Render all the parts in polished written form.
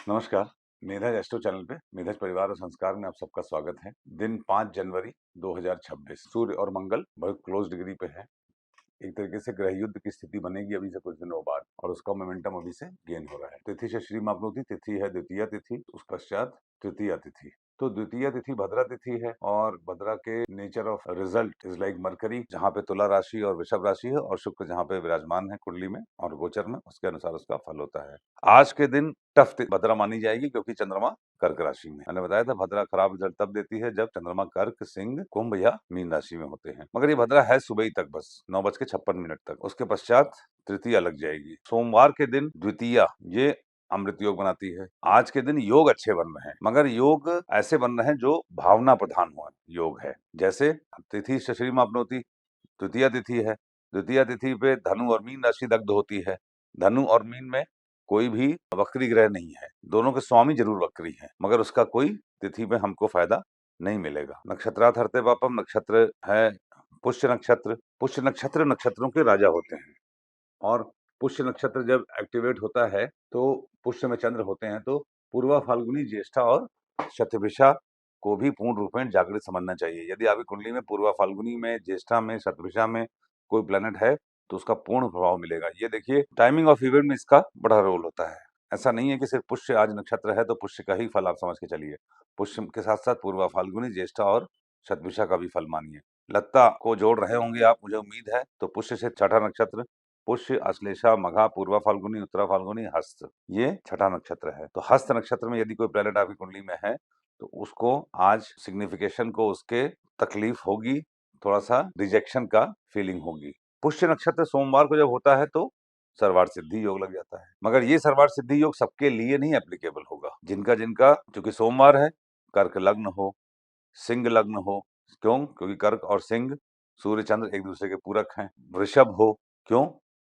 नमस्कार। मेधाज astro channel पे मेधाज परिवार और संस्कार में आप सबका स्वागत है। दिन 5 जनवरी 2026। सूर्य और मंगल बहुत क्लोज डिग्री पे है। एक तरीके से ग्रह युद्ध की स्थिति बनेगी अभी से कुछ दिनों बाद और उसका मोमेंटम अभी से गेन हो रहा है। तिथि से श्री मापनोती तिथि है द्वितीया तिथि, उस पश्चात तृतीया तिथि। तो द्वितीया तिथि भद्रा तिथि है और भद्रा के nature of result is like mercury, जहाँ पे तुला राशि और वृषभ राशि है और शुक्र जहाँ पे विराजमान है कुंडली में और गोचर में, उसके अनुसार उसका फल होता है। आज के दिन टफ भद्रा मानी जाएगी क्योंकि चंद्रमा कर्क राशि में। मैंने बताया था भद्रा खराब रिजल्ट तब देती है जब चंद्रमा कर्क, सिंह, कुंभ या मीन राशि में होते हैं। मगर ये भद्रा है सुबह ही तक, बस 9:56 तक। उसके पश्चात तृतीया लग जाएगी। सोमवार के दिन द्वितीया, ये अमृत योग बनाती है। आज के दिन योग अच्छे बन रहे हैं, मगर योग ऐसे बन रहे हैं जो भावना प्रधान हो योग है। जैसे तिथि शश्री मापनोती द्वितीया तिथि है। द्वितीया तिथि पे धनु और मीन राशि दग्ध होती है। धनु और मीन में कोई भी वक्री ग्रह नहीं है। दोनों के स्वामी जरूर वक्री हैं, मगर उसका कोई तिथि में हमको फायदा नहीं मिलेगा। नक्षत्रार्थ हरते पापम नक्षत्र है पुष्य नक्षत्र। पुष्य नक्षत्र नक्षत्रों के राजा होते हैं और पुष्य नक्षत्र जब एक्टिवेट होता है तो पुष्य में चंद्र होते हैं, तो पूर्वा फाल्गुनी, ज्येष्ठा और शतभिषा को भी पूर्ण रूप में जागृत समझना चाहिए। यदि आपकी कुंडली में पूर्वा फाल्गुनी में, ज्येष्ठा में, शतभिषा में कोई प्लेनेट है तो उसका पूर्ण प्रभाव मिलेगा। ये देखिए टाइमिंग ऑफ इवेंट में इसका बड़ा रोल होता है। ऐसा नहीं है कि सिर्फ पुष्य आज नक्षत्र है तो पुष्य का ही फल आप समझ के चलिए। पुष्य के साथ साथ पूर्वा फाल्गुनी, ज्येष्ठा और शतभिषा का भी फल मानिए। लत्ता को जोड़ रहे होंगे आप, मुझे उम्मीद है। तो पुष्य से छठा नक्षत्र पुष्य, अश्लेषा, मघा, पूर्वा फाल्गुनी, उत्तरा फाल्गुनी, हस्त, ये छठा नक्षत्र है। तो हस्त नक्षत्र में यदि कोई प्लेनेट आपकी कुंडली में है तो उसको आज सिग्निफिकेशन को उसके तकलीफ होगी, थोड़ा सा रिजेक्शन का फीलिंग होगी। पुष्य नक्षत्र सोमवार को जब होता है तो सर्वार्थ सिद्धि योग लग जाता है, मगर ये सर्वार्थ सिद्धि योग सबके लिए नहीं एप्लीकेबल होगा। जिनका जिनका चूंकि सोमवार है, कर्क लग्न हो, सिंह लग्न हो, क्यों? क्योंकि कर्क और सिंह, सूर्य चंद्र एक दूसरे के पूरक हैं। वृषभ हो, क्यों?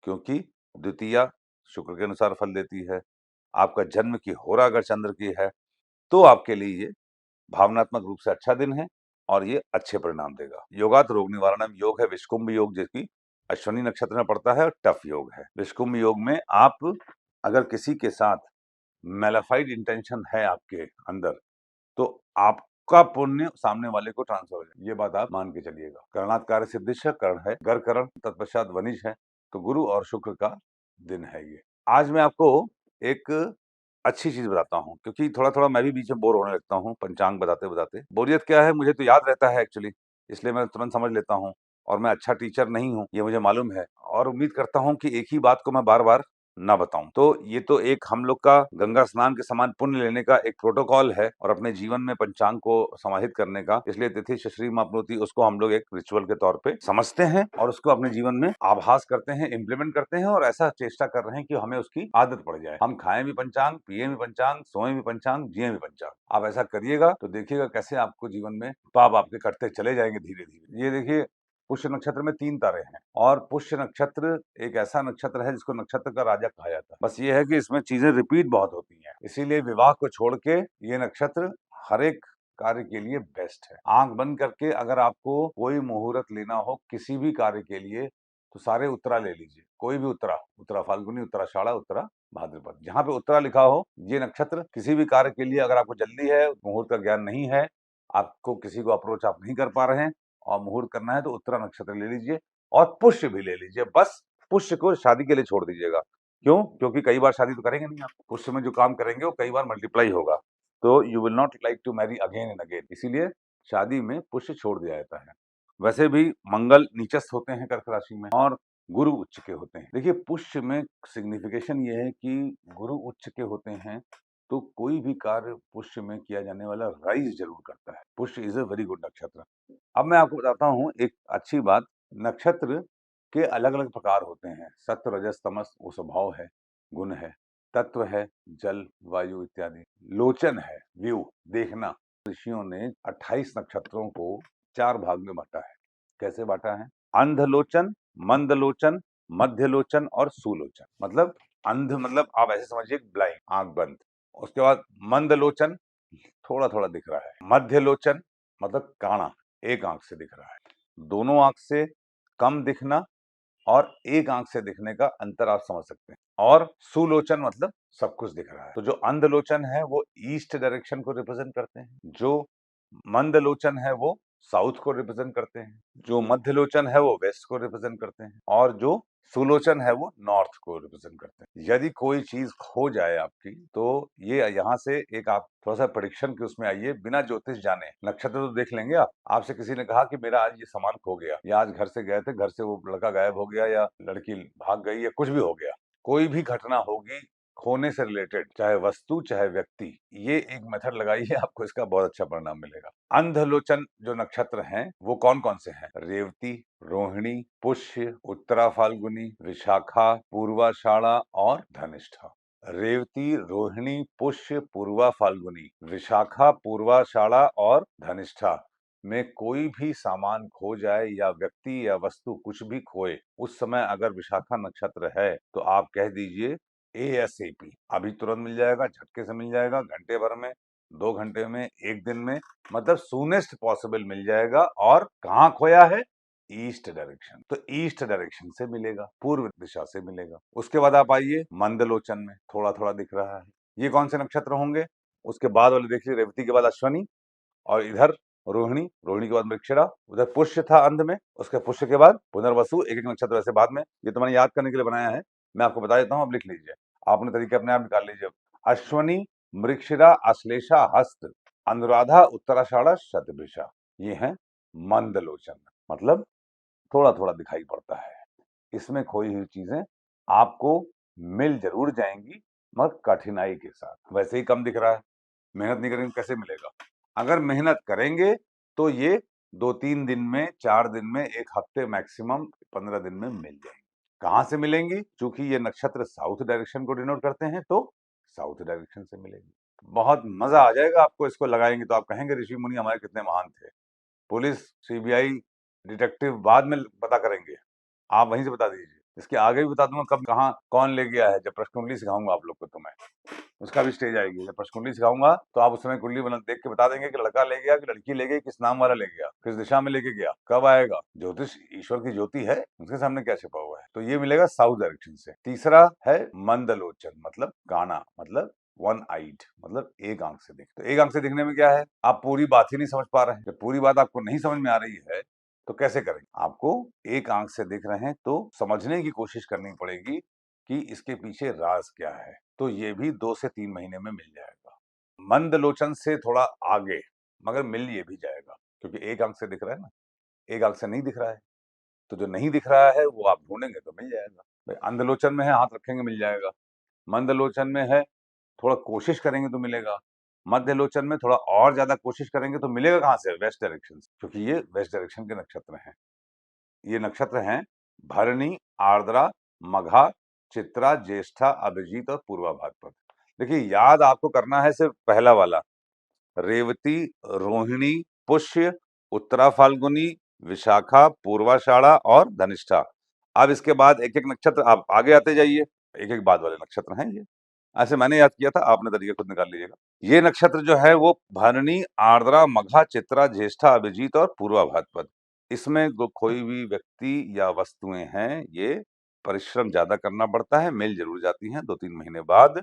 क्योंकि द्वितीया शुक्र के अनुसार फल देती है। आपका जन्म की होरा अगर चंद्र की है तो आपके लिए ये भावनात्मक रूप से अच्छा दिन है और ये अच्छे परिणाम देगा। योगात रोग निवारणम योग है विष्कुंभ योग, जो कि अश्विनी नक्षत्र में पड़ता है और टफ योग है। विष्कुंभ योग में आप अगर किसी के साथ मैलाफाइड इंटेंशन है आपके अंदर तो आपका पुण्य सामने वाले को ट्रांसफर हो जाए, ये बात आप मान के चलिएगा। करणात् कार्य सिद्धिश्च, कर्ण है गर करण, तत्पश्चात वनिज है, तो गुरु और शुक्र का दिन है ये। आज मैं आपको एक अच्छी चीज बताता हूँ, क्योंकि थोड़ा थोड़ा मैं भी बीच में बोर होने लगता हूँ पंचांग बताते बताते। बोरियत क्या है, मुझे तो याद रहता है एक्चुअली, इसलिए मैं तुरंत समझ लेता हूँ। और मैं अच्छा टीचर नहीं हूँ, ये मुझे मालूम है, और उम्मीद करता हूँ कि एक ही बात को मैं बार बार ना बताऊं। तो ये तो एक हम लोग का गंगा स्नान के समान पुण्य लेने का एक प्रोटोकॉल है और अपने जीवन में पंचांग को समाहित करने का। इसलिए तिथि शश्री मापनोती उसको हम लोग एक रिचुअल के तौर पे समझते हैं और उसको अपने जीवन में आभास करते हैं, इम्प्लीमेंट करते हैं और ऐसा चेष्टा कर रहे हैं कि हमें उसकी आदत पड़ जाए। हम खाएं भी पंचांग, पिए भी पंचांग, सोए भी पंचांग, जिए भी पंचांग। आप ऐसा करिएगा तो देखिएगा कैसे आपको जीवन में पाप आपके कटते चले जाएंगे धीरे धीरे। ये देखिए पुष्य नक्षत्र में 3 तारे हैं और पुष्य नक्षत्र एक ऐसा नक्षत्र है जिसको नक्षत्र का राजा कहा जाता है। बस ये है कि इसमें चीजें रिपीट बहुत होती हैं, इसीलिए विवाह को छोड़ के ये नक्षत्र हर एक कार्य के लिए बेस्ट है। आंख बंद करके अगर आपको कोई मुहूर्त लेना हो किसी भी कार्य के लिए तो सारे उत्तरा ले लीजिए, कोई भी उत्तरा, उत्तरा फाल्गुनी, उत्तराषाढ़ा, उत्तरा भाद्रपद, जहां पे उत्तरा लिखा हो ये नक्षत्र किसी भी कार्य के लिए। अगर आपको जल्दी है, मुहूर्त का ज्ञान नहीं है, आपको किसी को अप्रोच आप नहीं कर पा रहे हैं और मुहूर्त करना है तो उत्तरा नक्षत्र ले लीजिए और पुष्य भी ले लीजिए। बस पुष्य को शादी के लिए छोड़ दीजिएगा। क्यों? क्योंकि कई बार शादी तो करेंगे नहीं आप। पुष्य में जो काम करेंगे वो कई बार मल्टीप्लाई होगा, तो you will not like to marry again and again, इसीलिए शादी में पुष्य छोड़ दिया जाता है। वैसे भी मंगल नीचस्थ होते हैं कर्क राशि में और गुरु उच्च के होते हैं। देखिए पुष्य में सिग्निफिकेशन ये है कि गुरु उच्च के होते हैं तो कोई भी कार्य पुष्य में किया जाने वाला राइज जरूर करता है। पुष्य इज अ वेरी गुड नक्षत्र। अब मैं आपको बताता हूँ एक अच्छी बात। नक्षत्र के अलग अलग प्रकार होते हैं। सत्व, रजस, तमस वो स्वभाव है, गुण है। तत्व है जल, वायु इत्यादि। लोचन है व्यू, देखना। ऋषियों ने 28 नक्षत्रों को 4 भाग में बांटा है। कैसे बांटा है? अंधलोचन, मंदलोचन, मध्यलोचन और सुलोचन। मतलब अंध मतलब आप ऐसे समझिए ब्लाइंड, आंख बंद। उसके बाद मंदलोचन, थोड़ा थोड़ा दिख रहा है। मध्यलोचन मतलब काणा, एक आंख से दिख रहा है। दोनों आंख से कम दिखना और एक आंख से दिखने का अंतर आप समझ सकते हैं। और सुलोचन मतलब सब कुछ दिख रहा है। तो जो अंधलोचन है वो ईस्ट डायरेक्शन को रिप्रेजेंट करते हैं, जो मंदलोचन है वो साउथ को रिप्रेजेंट करते हैं, जो मध्यलोचन है वो वेस्ट को रिप्रेजेंट करते हैं, और जो सुलोचन है वो नॉर्थ को रिप्रेजेंट करते हैं। यदि कोई चीज खो जाए आपकी, तो ये यहाँ से एक आप थोड़ा सा प्रेडिक्शन के उसमें आइए, बिना ज्योतिष जाने। नक्षत्र तो देख लेंगे आप। आपसे किसी ने कहा कि मेरा आज ये सामान खो गया, या आज घर से गए थे, घर से वो लड़का गायब हो गया, या लड़की भाग गई, या कुछ भी हो गया, कोई भी घटना होगी खोने से रिलेटेड, चाहे वस्तु चाहे व्यक्ति, ये एक मेथड लगाइए, आपको इसका बहुत अच्छा परिणाम मिलेगा। अंधलोचन जो नक्षत्र हैं वो कौन कौन से हैं? रेवती, रोहिणी, पुष्य, उत्तरा फाल्गुनी, विशाखा, पूर्वाषाढ़ा और धनिष्ठा। रेवती, रोहिणी, पुष्य, पूर्वा फाल्गुनी, विशाखा, पूर्वाषाढ़ा और धनिष्ठा में कोई भी सामान खो जाए, या व्यक्ति या वस्तु कुछ भी खोए, उस समय अगर विशाखा नक्षत्र है तो आप कह दीजिए ASAP, अभी तुरंत मिल जाएगा, झटके से मिल जाएगा, घंटे भर में, 2 घंटे में, 1 दिन में, मतलब सूनेस्ट पॉसिबल मिल जाएगा। और कहाँ खोया है? East direction. तो ईस्ट डायरेक्शन से मिलेगा, पूर्व दिशा से मिलेगा। उसके बाद आप आइए मंदलोचन में, थोड़ा थोड़ा दिख रहा है। ये कौन से नक्षत्र होंगे? उसके बाद वाले देखिए, रेवती के बाद अश्वनी, और इधर रोहिणी, रोहिणी के बाद मृगशिरा, उधर पुष्य था अंत में, उसके पुष्य के बाद पुनर्वसु। एक एक नक्षत्र वैसे बाद में, ये तो मैंने याद करने के लिए बनाया है, मैं आपको बता देता हूँ, अब लिख लीजिए, आपने तरीके अपने आप निकाल लीजिए। अश्वनी, मृगशिरा, अश्लेषा, हस्त, अनुराधा, उत्तराषाढ़ा, शतभिषा, ये हैं मंदलोचन। मतलब थोड़ा थोड़ा दिखाई पड़ता है, इसमें खोई हुई चीजें आपको मिल जरूर जाएंगी, मगर कठिनाई के साथ। वैसे ही कम दिख रहा है, मेहनत नहीं करेंगे कैसे मिलेगा? अगर मेहनत करेंगे तो ये 2-3 दिन में, 4 दिन में, 1 हफ्ते, मैक्सिमम 15 दिन में मिल जाएंगी। कहाँ से मिलेंगी? चूंकि ये नक्षत्र साउथ डायरेक्शन को डिनोट करते हैं, तो साउथ डायरेक्शन से मिलेंगी। बहुत मजा आ जाएगा आपको, इसको लगाएंगे तो आप कहेंगे ऋषि मुनि हमारे कितने महान थे। पुलिस, सीबीआई, डिटेक्टिव बाद में पता करेंगे, आप वहीं से बता दीजिए। इसके आगे भी बता दूंगा कब कहाँ कौन ले गया है, जब प्रश्न कुंडली सिखाऊंगा आप लोग को, तो मैं उसका भी स्टेज आएगी। जब प्रश्न कुंडली सिखाऊंगा तो आप उस समय कुंडली बना देख के बता देंगे कि लड़का ले गया कि लड़की ले गई, किस नाम वाला ले गया, किस दिशा में लेके गया, कब आएगा। ज्योतिष ईश्वर की ज्योति है, उसके सामने क्या छिपा हुआ है। तो ये मिलेगा साउथ डायरेक्शन से। तीसरा है मंदलोचन, मतलब काना, मतलब वन आइड, मतलब एक आंख से दिख। तो एक आंख से दिखने में क्या है? आप पूरी बात ही नहीं समझ पा रहे हैं। जब पूरी बात आपको नहीं समझ में आ रही है तो कैसे करेंगे? आपको एक आंख से दिख रहे हैं तो समझने की कोशिश करनी पड़ेगी कि इसके पीछे राज क्या है। तो ये भी 2 से 3 महीने में मिल जाएगा। मंदलोचन से थोड़ा आगे, मगर मिल ये भी जाएगा, क्योंकि एक आंख से दिख रहा है ना, एक आंख से नहीं दिख रहा है। तो जो नहीं दिख रहा है वो आप ढूंढेंगे तो मिल जाएगा। भाई अंधलोचन में है, हाथ रखेंगे मिल जाएगा। मंदलोचन में है, थोड़ा कोशिश करेंगे तो मिलेगा। मध्यलोचन में थोड़ा और ज्यादा कोशिश करेंगे तो मिलेगा। कहाँ से? वेस्ट डायरेक्शन से, क्योंकि ये वेस्ट डायरेक्शन के नक्षत्र हैं। ये नक्षत्र हैं भरणी, आर्द्रा, मघा, चित्रा, ज्येष्ठा, अभिजीत और पूर्वा भाद्रपद। देखिए, याद आपको करना है सिर्फ पहला वाला, रेवती, रोहिणी, पुष्य, उत्तरा फाल्गुनी, विशाखा, पूर्वाषाढ़ा और धनिष्ठा। अब इसके बाद एक एक नक्षत्र आप आगे आते जाइए, एक एक बाद वाले नक्षत्र हैं ये। ऐसे मैंने याद किया था, आपने तरीके खुद निकाल लीजिएगा। ये नक्षत्र जो है वो भरणी, आर्द्रा, मघा, चित्रा, ज्येष्ठा, अभिजीत और पूर्वा भाद्रपद। इसमें जो कोई भी व्यक्ति या वस्तुएं हैं, ये परिश्रम ज्यादा करना पड़ता है, मिल जरूर जाती हैं 2-3 महीने बाद,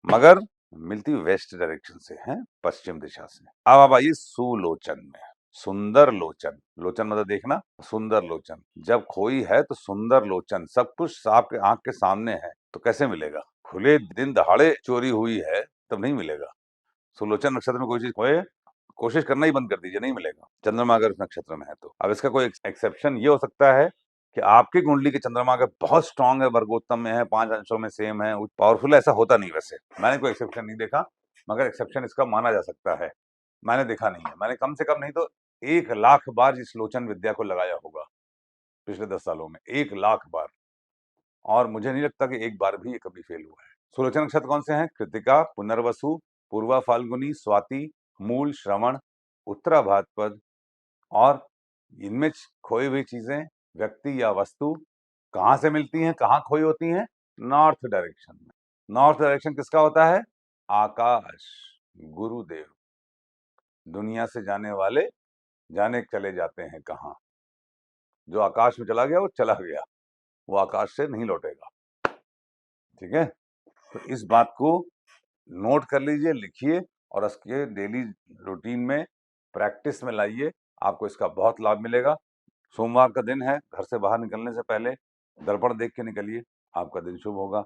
मगर मिलती वेस्ट डायरेक्शन से है, पश्चिम दिशा से। अब आप आइए सुलोचन में। सुंदर लोचन, लोचन मतलब देखना, सुंदर लोचन जब खोई है तो सुंदर लोचन, सब कुछ आपके आंख के सामने है, तो कैसे मिलेगा? खुले दिन दहाड़े चोरी हुई है तब नहीं मिलेगा। सुलोचन नक्षत्र में कोई चीज खोए, कोशिश करना ही बंद कर दीजिए, नहीं मिलेगा। चंद्रमा अगर उस नक्षत्र में है तो। अब इसका कोई एक्सेप्शन ये हो सकता है कि आपकी कुंडली के चंद्रमा अगर बहुत स्ट्रांग है, वर्गोत्तम में है, 5 अंशों में सेम है, पावरफुल, ऐसा होता नहीं। वैसे मैंने कोई एक्सेप्शन नहीं देखा, मगर एक्सेप्शन इसका माना जा सकता है। मैंने देखा नहीं है, मैंने कम से कम नहीं तो 1 लाख बार इस लोचन विद्या को लगाया होगा पिछले 10 सालों में, 1 लाख बार, और मुझे नहीं लगता कि एक बार भी ये कभी फेल हुआ है। सुलोचन नक्षत्र कौन से हैं? कृतिका, पुनर्वसु, पूर्वा फाल्गुनी, स्वाति, मूल, श्रवण, उत्तरा भाद्रपद। और इनमें खोई हुई चीजें, व्यक्ति या वस्तु कहाँ से मिलती हैं, कहाँ खोई होती हैं? नॉर्थ डायरेक्शन में। नॉर्थ डायरेक्शन किसका होता है? आकाश, गुरुदेव। दुनिया से जाने वाले जाने चले जाते हैं कहाँ? जो आकाश में चला गया वो चला गया, वो आकाश से नहीं लौटेगा। ठीक है, तो इस बात को नोट कर लीजिए, लिखिए और इसके डेली रूटीन में प्रैक्टिस में लाइए, आपको इसका बहुत लाभ मिलेगा। सोमवार का दिन है, घर से बाहर निकलने से पहले दर्पण देख के निकलिए, आपका दिन शुभ होगा।